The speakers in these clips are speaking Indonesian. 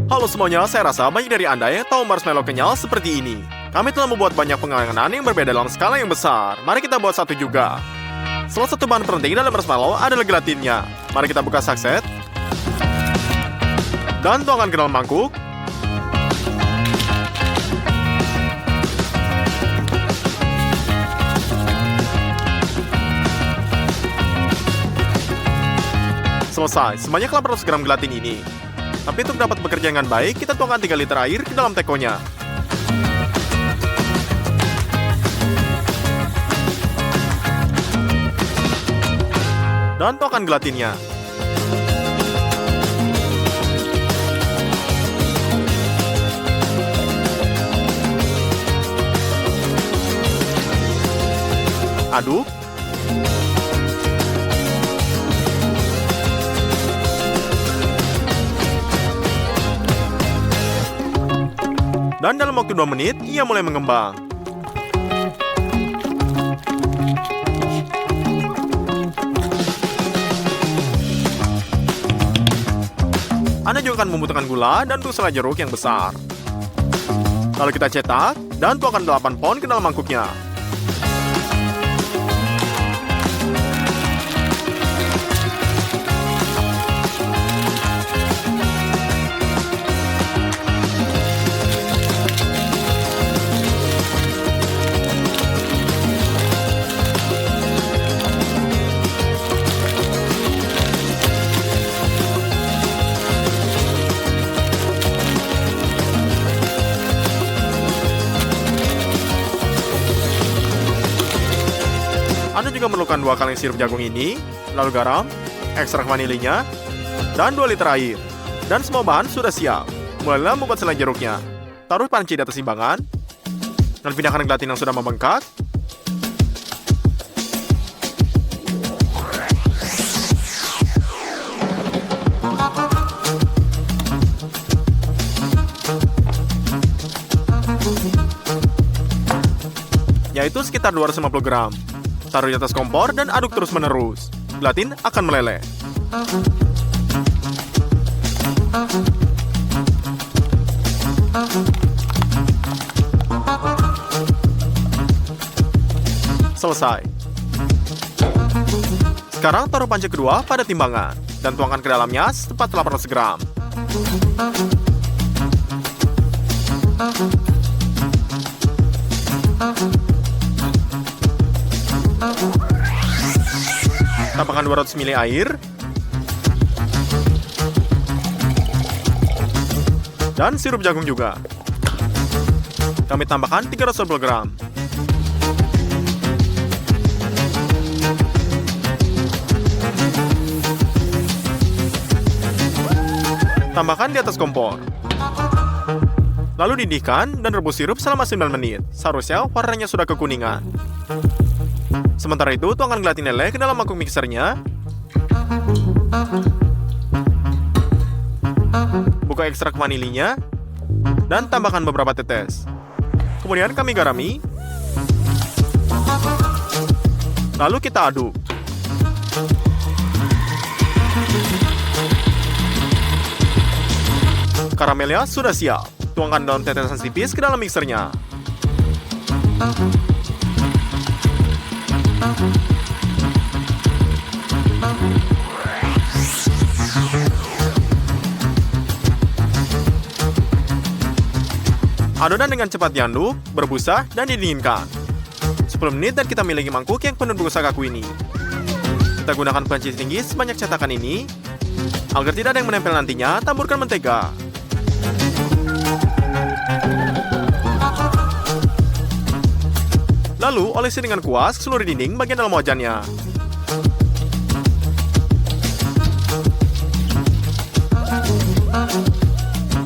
Halo semuanya, saya rasa banyak dari Anda yang tahu marshmallow kenyal seperti ini. Kami telah membuat banyak penganan yang berbeda dalam skala yang besar. Mari kita buat satu juga. Salah satu bahan penting dalam marshmallow adalah gelatinnya. Mari kita buka sakset. Dan tuangkan ke dalam mangkuk. Selesai, sebanyak 800 gram gelatin ini. Tapi untuk dapat bekerja dengan baik, kita tuangkan 3 liter air ke dalam tekonya. Dan tuangkan gelatinnya. Aduk. Dan dalam waktu 2 menit, ia mulai mengembang. Anda juga akan membutuhkan gula dan selai jeruk yang besar. Lalu kita cetak dan tuangkan 8 pound ke dalam mangkuknya. Anda juga memerlukan 2 kaleng sirup jagung ini, lalu garam, ekstrak vanilinya, dan 2 liter air. Dan semua bahan sudah siap. Mulailah membuat selai jeruknya. Taruh panci di atas timbangan, dan pindahkan gelatin yang sudah membengkak. Yaitu sekitar 250 gram. Taruh di atas kompor dan aduk terus-menerus. Gelatin akan meleleh. Selesai. Sekarang taruh panci kedua pada timbangan dan tuangkan ke dalamnya setepat 800 gram. Tambahkan 200 ml air dan sirup jagung juga. Kami tambahkan 320 gram. Tambahkan di atas kompor. Lalu didihkan dan rebus sirup selama 9 menit. Seharusnya warnanya sudah kekuningan. Sementara itu, tuangkan gelatin leleh ke dalam mangkuk mixernya. Buka ekstrak vanilinya dan tambahkan beberapa tetes. Kemudian kami garami. Lalu kita aduk. Karamelnya sudah siap. Tuangkan daun tetesan tipis ke dalam mixernya. Adonan dengan cepat diaduk, berbusa, dan didinginkan. 10 menit dan kita miliki mangkuk yang penuh busa kaku ini. Kita gunakan panci tinggi sebanyak cetakan ini. Agar tidak ada yang menempel nantinya, taburkan mentega. Lalu, olesi dengan kuas seluruh dinding bagian dalam wajannya.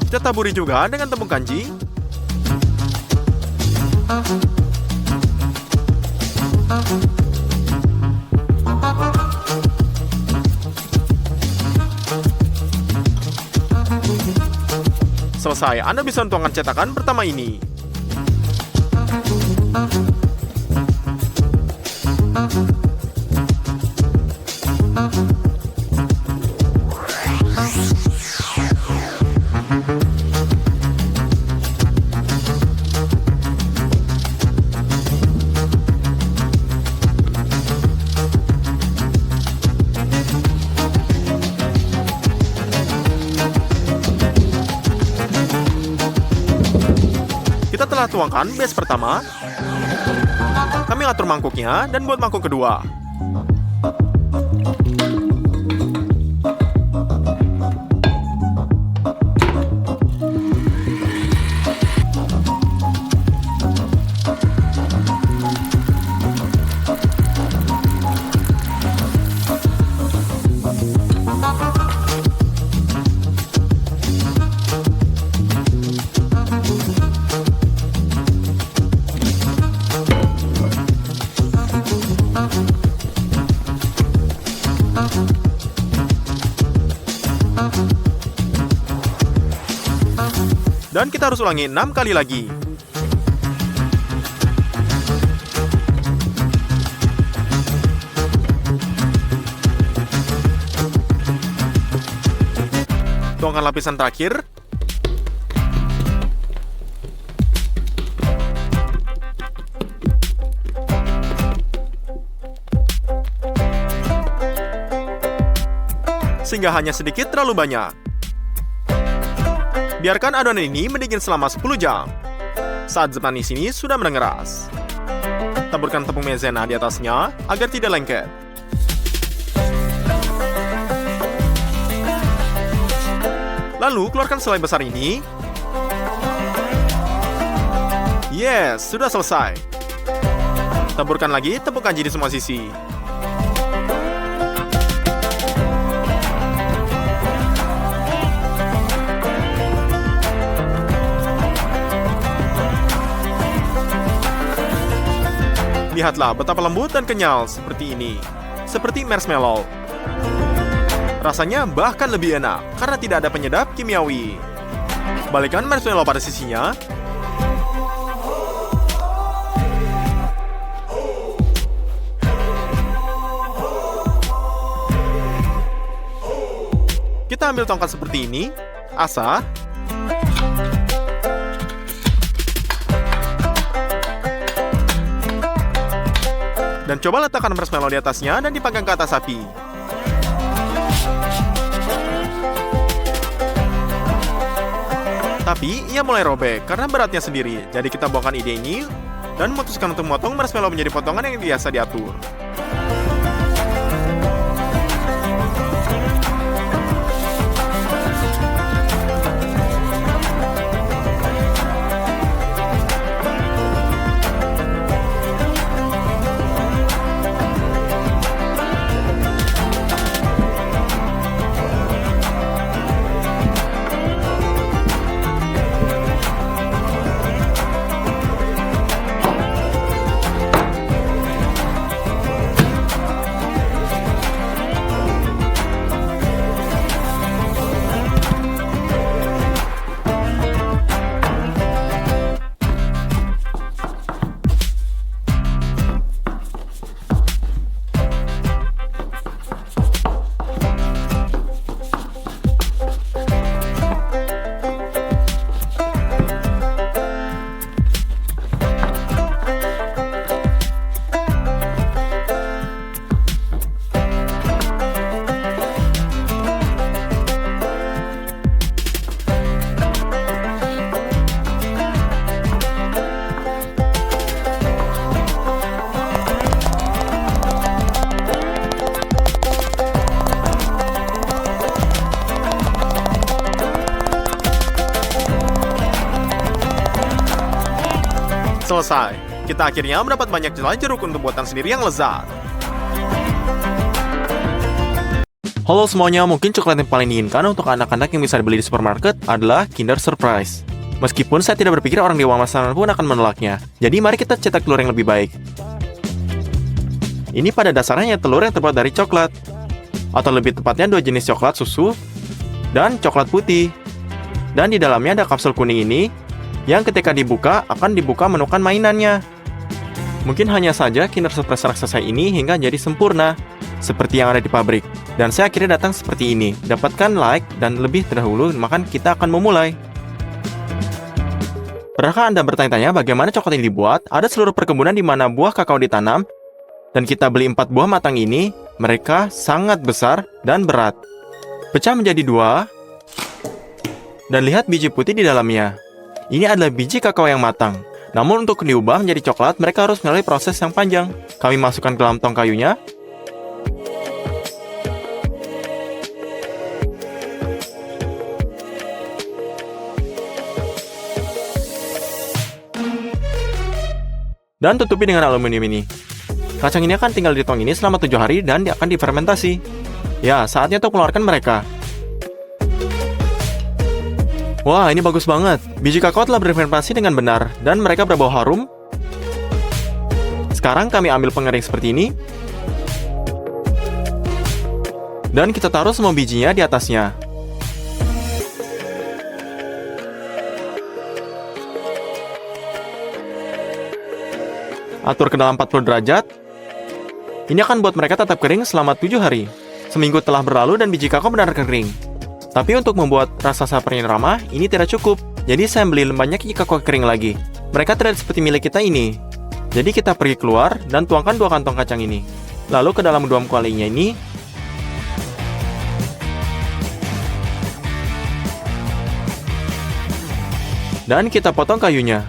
Kita taburi juga dengan tepung kanji. Selesai, Anda bisa tuangkan cetakan pertama ini. Setelah tuangkan batch pertama, kami atur mangkuknya dan buat mangkuk kedua. Dan kita harus ulangi 6 kali lagi. Tuangkan lapisan terakhir. Sehingga hanya sedikit terlalu banyak. Biarkan adonan ini mendidih selama 10 jam. Saat zat manis ini sudah mengeras, taburkan tepung maizena di atasnya agar tidak lengket. Lalu keluarkan selai besar ini. Yes, sudah selesai. Taburkan lagi tepung kanji di semua sisi. Lihatlah betapa lembut dan kenyal seperti ini. Seperti marshmallow. Rasanya bahkan lebih enak karena tidak ada penyedap kimiawi. Balikkan marshmallow pada sisinya. Kita ambil tongkat seperti ini. Asah. Dan coba letakkan marshmallow di atasnya dan dipanggang ke atas api. Tapi ia mulai robek karena beratnya sendiri. Jadi kita buangkan ide ini dan memutuskan untuk memotong marshmallow menjadi potongan yang biasa diatur. Selesai. Kita akhirnya mendapat banyak jelai jeruk untuk buatan sendiri yang lezat. Halo semuanya, mungkin coklat yang paling diinginkan untuk anak-anak yang bisa dibeli di supermarket adalah Kinder Surprise. Meskipun saya tidak berpikir orang dewasa pun akan menolaknya. Jadi mari kita cetak telur yang lebih baik. Ini pada dasarnya telur yang terbuat dari coklat. Atau lebih tepatnya 2 jenis coklat susu dan coklat putih. Dan di dalamnya ada kapsul kuning ini yang ketika dibuka akan dibuka menemukan mainannya. Mungkin hanya saja Kinder Surprise raksasa ini hingga jadi sempurna seperti yang ada di pabrik. Dan saya akhirnya datang seperti ini. Dapatkan like dan lebih terdahulu, maka kita akan memulai. Pernahkah Anda bertanya-tanya bagaimana coklat ini dibuat? Ada seluruh perkebunan di mana buah kakao ditanam. Dan kita beli 4 buah matang ini. Mereka sangat besar dan berat. Pecah menjadi 2. Dan lihat biji putih di dalamnya. Ini adalah biji kakao yang matang. Namun untuk diubah menjadi coklat, mereka harus melalui proses yang panjang. Kami masukkan ke dalam tong kayunya. Dan tutupi dengan aluminium ini. Kacang ini akan tinggal di tong ini selama 7 hari dan akan difermentasi. Ya, saatnya untuk keluarkan mereka. Wah, ini bagus banget. Biji kakao telah berfermentasi dengan benar dan mereka berbau harum. Sekarang kami ambil pengering seperti ini. Dan kita taruh semua bijinya di atasnya. Atur ke dalam 40 derajat. Ini akan buat mereka tetap kering selama 7 hari. Seminggu telah berlalu dan biji kakao benar kering. Tapi untuk membuat rasa sapernya ramah, ini tidak cukup. Jadi saya beli banyak biji kakao kering lagi. Mereka terlihat seperti milik kita ini. Jadi kita pergi keluar dan tuangkan 2 kantong kacang ini. Lalu ke dalam 2 kualinya ini. Dan kita potong kayunya.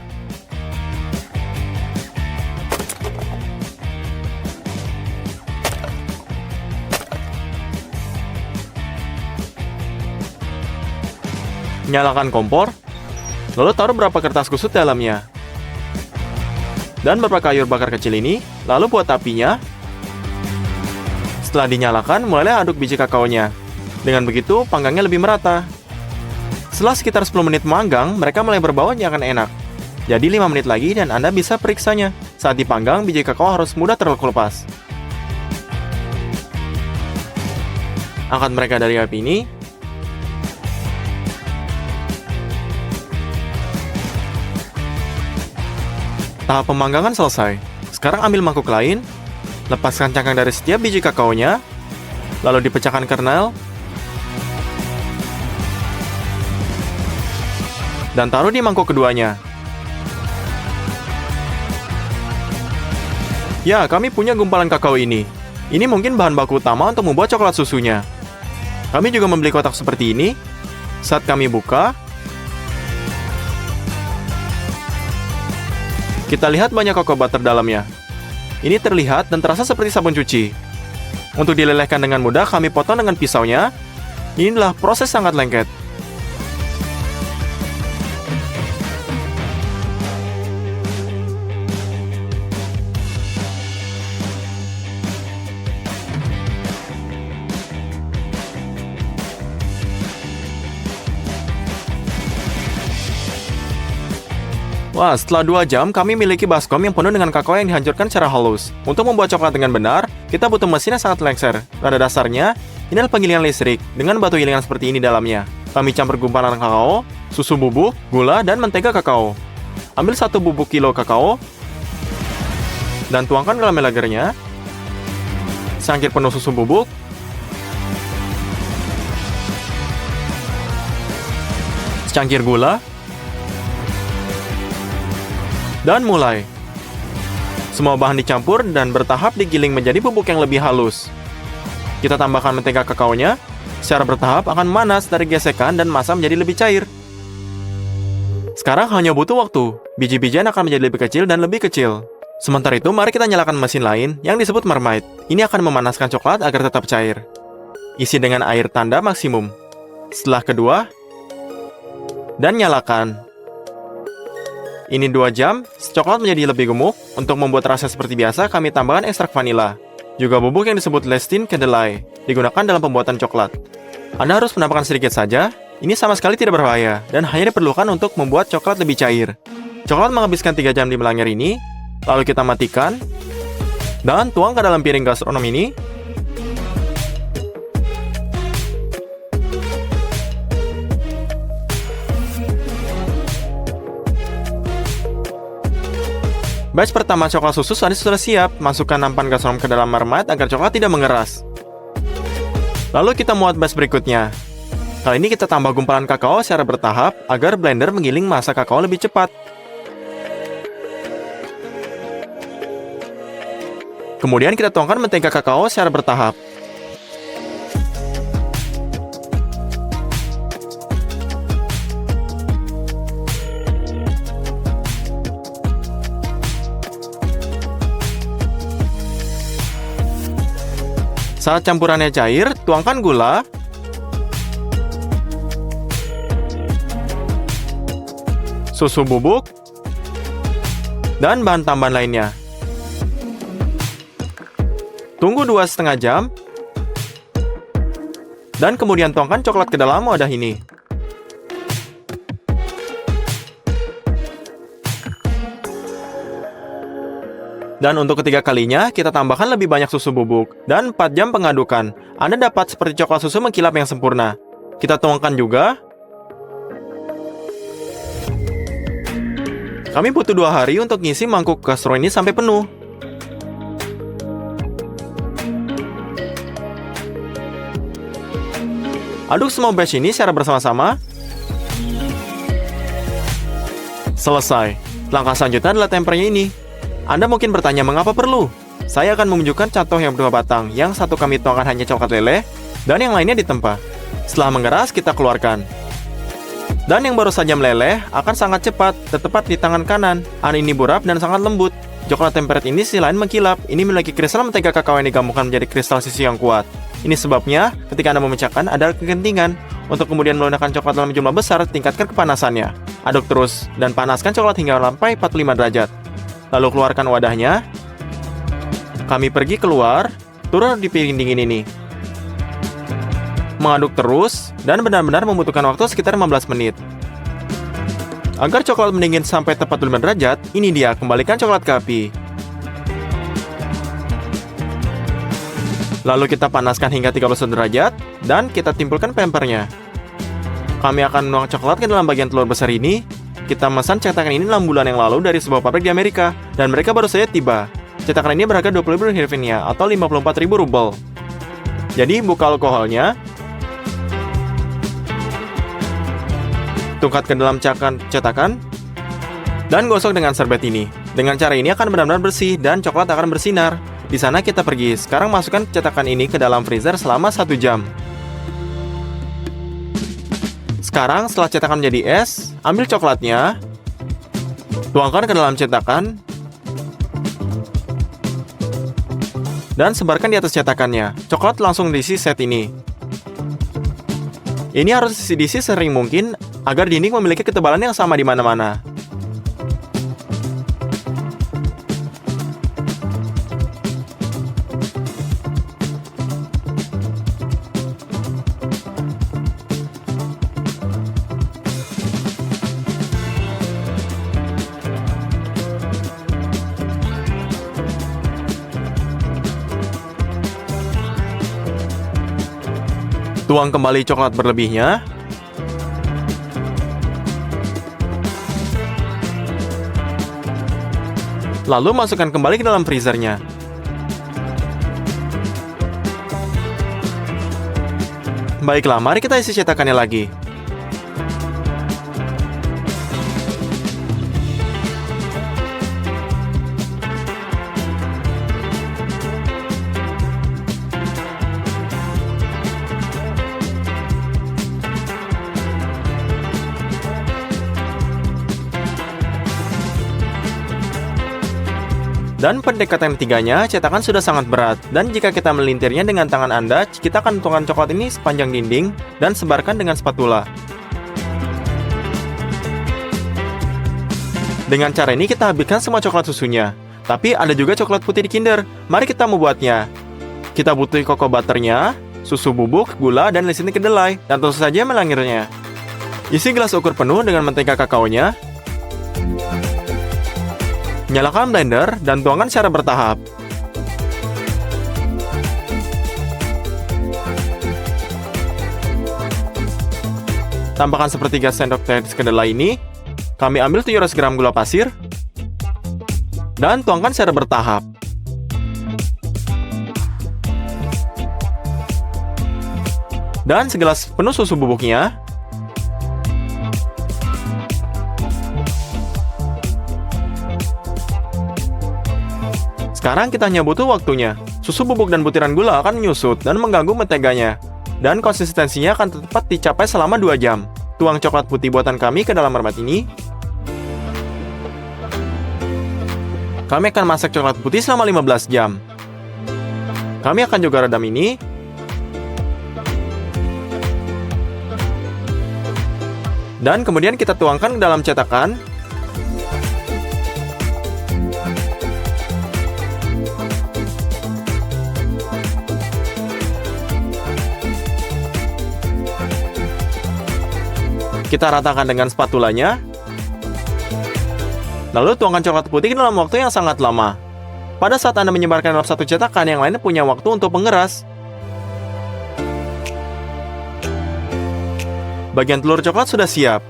Nyalakan kompor, lalu taruh beberapa kertas kusut dalamnya. Dan beberapa kayu bakar kecil ini, lalu buat apinya. Setelah dinyalakan, mulailah aduk biji kakaonya. Dengan begitu, panggangnya lebih merata. Setelah sekitar 10 menit manggang, mereka mulai berbau yang akan enak. Jadi 5 menit lagi dan Anda bisa periksanya. Saat dipanggang, biji kakao harus mudah terkelupas. Angkat mereka dari api ini. Tahap pemanggangan selesai. Sekarang ambil mangkuk lain, lepaskan cangkang dari setiap biji kakaonya, lalu dipecahkan kernel, dan taruh di mangkuk keduanya. Ya, kami punya gumpalan kakao ini. Ini mungkin bahan baku utama untuk membuat coklat susunya. Kami juga membeli kotak seperti ini. Saat kami buka, kita lihat banyak kakao butter dalamnya. Ini terlihat dan terasa seperti sabun cuci. Untuk dilelehkan dengan mudah, kami potong dengan pisaunya. Inilah proses sangat lengket. Wah, setelah 2 jam, kami memiliki baskom yang penuh dengan kakao yang dihancurkan secara halus. Untuk membuat coklat dengan benar, kita butuh mesin yang sangat lengser. Pada dasarnya, ini adalah penggilingan listrik, dengan batu gilingan seperti ini dalamnya. Kami campur gumpalan kakao, susu bubuk, gula, dan mentega kakao. Ambil 1 bubuk kilo kakao, dan tuangkan ke dalam melagernya. Secangkir penuh susu bubuk, secangkir gula, dan mulai. Semua bahan dicampur dan bertahap digiling menjadi bubuk yang lebih halus. Kita tambahkan mentega kakaonya. Secara bertahap akan manas dari gesekan dan massa menjadi lebih cair. Sekarang hanya butuh waktu. Biji-bijian akan menjadi lebih kecil dan lebih kecil. Sementara itu, mari kita nyalakan mesin lain yang disebut marmite. Ini akan memanaskan coklat agar tetap cair. Isi dengan air tanda maksimum. Setelah kedua, dan nyalakan. Ini 2 jam, coklat menjadi lebih gemuk. Untuk membuat rasa seperti biasa, kami tambahkan ekstrak vanila. Juga bubuk yang disebut lecithin kedelai, digunakan dalam pembuatan coklat. Anda harus menambahkan sedikit saja. Ini sama sekali tidak berbahaya, dan hanya diperlukan untuk membuat coklat lebih cair. Coklat menghabiskan 3 jam di melanggar ini, lalu kita matikan, dan tuang ke dalam piring gastronom ini. Batch pertama coklat susu sudah siap. Masukkan nampan gastronom ke dalam marmite agar coklat tidak mengeras. Lalu kita muat batch berikutnya. Kali ini kita tambah gumpalan kakao secara bertahap agar blender menggiling massa kakao lebih cepat. Kemudian kita tuangkan mentega kakao secara bertahap. Saat campurannya cair, tuangkan gula, susu bubuk, dan bahan tambahan lainnya. Tunggu 2,5 jam, dan kemudian tuangkan coklat ke dalam wadah ini. Dan untuk ketiga kalinya, kita tambahkan lebih banyak susu bubuk. Dan 4 jam pengadukan. Anda dapat seperti coklat susu mengkilap yang sempurna. Kita tuangkan juga. Kami butuh 2 hari untuk ngisi mangkuk gastro ini sampai penuh. Aduk semua batch ini secara bersama-sama. Selesai. Langkah selanjutnya adalah tempernya ini. Anda mungkin bertanya mengapa perlu? Saya akan menunjukkan contoh yang berdua batang. Yang satu kami tuangkan hanya coklat leleh, dan yang lainnya ditempa. Setelah mengeras, kita keluarkan. Dan yang baru saja meleleh akan sangat cepat, tepat di tangan kanan. Ini burap dan sangat lembut. Coklat tempered ini sisi lain mengkilap. Ini memiliki kristal mentega kakao yang digabungkan menjadi kristal sisi yang kuat. Ini sebabnya, ketika Anda memecahkan, ada kegentingan. Untuk kemudian melunakkan coklat dalam jumlah besar, tingkatkan kepanasannya. Aduk terus, dan panaskan coklat hingga sampai 45 derajat. Lalu keluarkan wadahnya. Kami pergi keluar, turun di piring dingin ini. Mengaduk terus, dan benar-benar membutuhkan waktu sekitar 15 menit. Agar coklat mendingin sampai tepat 45 derajat, ini dia, kembalikan coklat ke api. Lalu kita panaskan hingga 31 derajat, dan kita timpulkan pempernya. Kami akan menuang coklat ke dalam bagian telur besar ini. Kita memesan cetakan ini 6 bulan yang lalu dari sebuah pabrik di Amerika, dan mereka baru saja tiba. Cetakan ini berharga 20.000 hryvnia atau 54.000 rubel. Jadi, buka alkoholnya, tungkat ke dalam cetakan, dan gosok dengan serbet ini. Dengan cara ini akan benar-benar bersih, dan coklat akan bersinar. Di sana kita pergi. Sekarang masukkan cetakan ini ke dalam freezer selama 1 jam. Sekarang setelah cetakan menjadi es, ambil coklatnya, tuangkan ke dalam cetakan, dan sebarkan di atas cetakannya. Coklat langsung diisi set ini. Ini harus diisi sering mungkin agar dinding memiliki ketebalan yang sama di mana-mana. Tuang kembali coklat berlebihnya. Lalu masukkan kembali ke dalam freezernya. Baiklah, mari kita isi cetakannya lagi. Dan pendekatan ketiganya, cetakan sudah sangat berat. Dan jika kita melintirnya dengan tangan Anda, kita akan tuangkan coklat ini sepanjang dinding dan sebarkan dengan spatula. Dengan cara ini kita habiskan semua coklat susunya. Tapi ada juga coklat putih di Kinder. Mari kita membuatnya. Kita butuh cocoa butternya, susu bubuk, gula, dan lesitin kedelai. Dan tentu saja melangirnya. Isi gelas ukur penuh dengan mentega kakaonya. Nyalakan blender dan tuangkan secara bertahap. Tambahkan sepertiga sendok teh kedelai ini. Kami ambil 700 gram gula pasir dan tuangkan secara bertahap. Dan segelas penuh susu bubuknya. Sekarang kita hanya butuh waktunya. Susu bubuk dan butiran gula akan menyusut dan mengganggu menteganya. Dan konsistensinya akan tepat dicapai selama 2 jam. Tuang coklat putih buatan kami ke dalam mermat ini. Kami akan masak coklat putih selama 15 jam. Kami akan juga redam ini. Dan kemudian kita tuangkan ke dalam cetakan. Kita ratakan dengan spatulanya. Lalu tuangkan coklat putih dalam waktu yang sangat lama. Pada saat Anda menyebarkan dalam satu cetakan, yang lainnya punya waktu untuk mengeras. Bagian telur coklat sudah siap.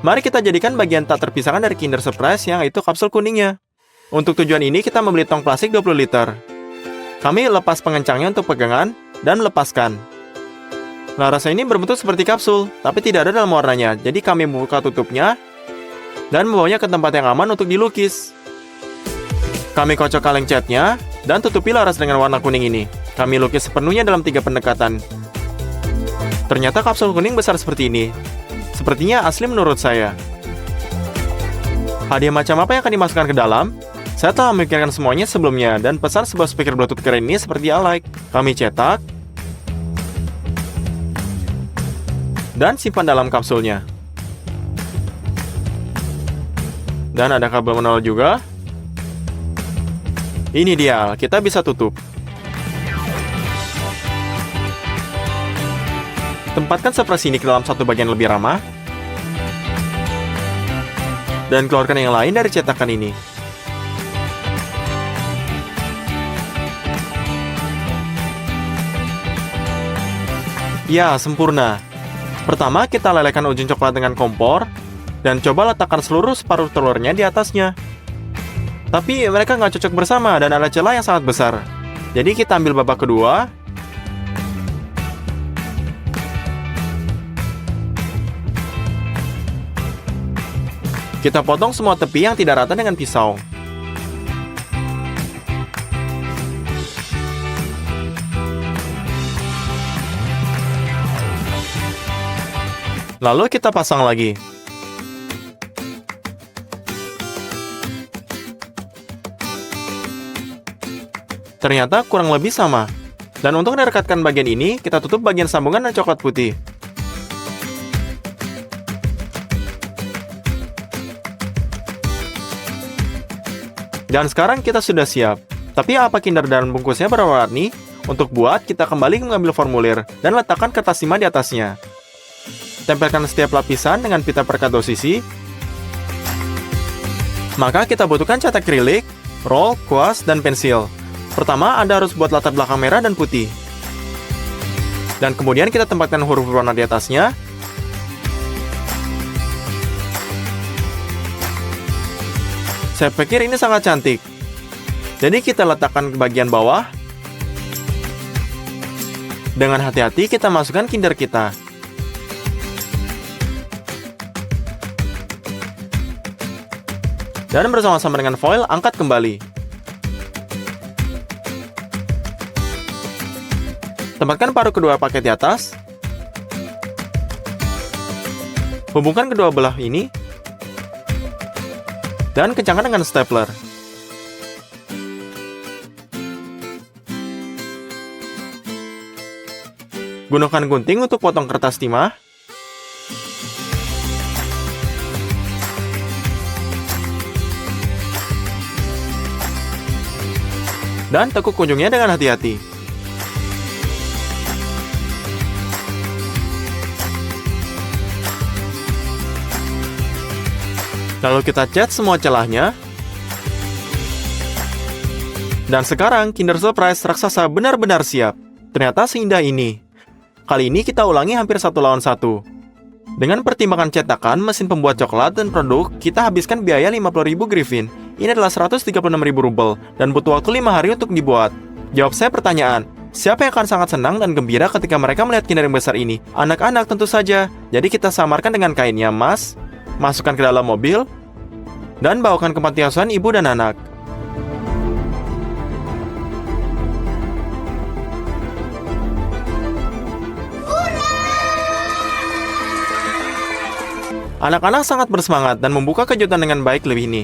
Mari kita jadikan bagian tak terpisahkan dari Kinder Surprise, yang itu kapsul kuningnya. Untuk tujuan ini, kita membeli tong plastik 20 liter. Kami lepas pengencangnya untuk pegangan dan lepaskan. Nah, rasa ini berbentuk seperti kapsul, tapi tidak ada dalam warnanya. Jadi kami membuka tutupnya dan membawanya ke tempat yang aman untuk dilukis. Kami kocok kaleng catnya dan tutupi laras dengan warna kuning ini. Kami lukis sepenuhnya dalam 3 pendekatan. Ternyata kapsul kuning besar seperti ini. Sepertinya asli menurut saya. Hadiah macam apa yang akan dimasukkan ke dalam? Saya telah memikirkan semuanya sebelumnya dan pesan sebuah speaker Bluetooth keren ini seperti alike. Kami cetak dan simpan dalam kapsulnya. Dan ada kabel menol juga. Ini dia, kita bisa tutup. Tempatkan seperti ini ke dalam satu bagian lebih ramah. Dan keluarkan yang lain dari cetakan ini. Ya, sempurna. Pertama, kita lelehkan ujung coklat dengan kompor dan coba letakkan seluruh separuh telurnya di atasnya. Tapi mereka nggak cocok bersama dan ada celah yang sangat besar. Jadi kita ambil babak kedua. Kita potong semua tepi yang tidak rata dengan pisau. Lalu kita pasang lagi. Ternyata kurang lebih sama. Dan untuk merekatkan bagian ini, kita tutup bagian sambungan dan coklat putih. Dan sekarang kita sudah siap. Tapi apa Kinder dan bungkusnya berwarna-warni? Untuk buat, kita kembali mengambil formulir dan letakkan kertas timah di atasnya. Tempelkan setiap lapisan dengan pita perekat 2 sisi. Maka kita butuhkan cat akrilik, roll, kuas, dan pensil. Pertama, Anda harus buat latar belakang merah dan putih. Dan kemudian kita tempatkan huruf berwarna di atasnya. Saya pikir ini sangat cantik. Jadi kita letakkan ke bagian bawah. Dengan hati-hati kita masukkan Kinder kita. Dan bersama-sama dengan foil, angkat kembali. Tempatkan paruh kedua paket di atas. Hubungkan kedua belah ini. Dan kencangkan dengan stapler. Gunakan gunting untuk potong kertas timah. Dan tekuk ujungnya dengan hati-hati. Lalu kita cat semua celahnya. Dan sekarang Kinder Surprise raksasa benar-benar siap. Ternyata seindah ini. Kali ini kita ulangi hampir 1 lawan 1. Dengan pertimbangan cetakan, mesin pembuat coklat, dan produk, kita habiskan biaya 50.000 griffin. Ini adalah 136.000 rubel, dan butuh waktu 5 hari untuk dibuat. Jawab saya pertanyaan, siapa yang akan sangat senang dan gembira ketika mereka melihat Kinder yang besar ini? Anak-anak tentu saja. Jadi kita samarkan dengan kainnya, Mas. Masukkan ke dalam mobil, dan bawakan ke panti asuhan ibu dan anak. Anak-anak sangat bersemangat dan membuka kejutan dengan baik lebih ini.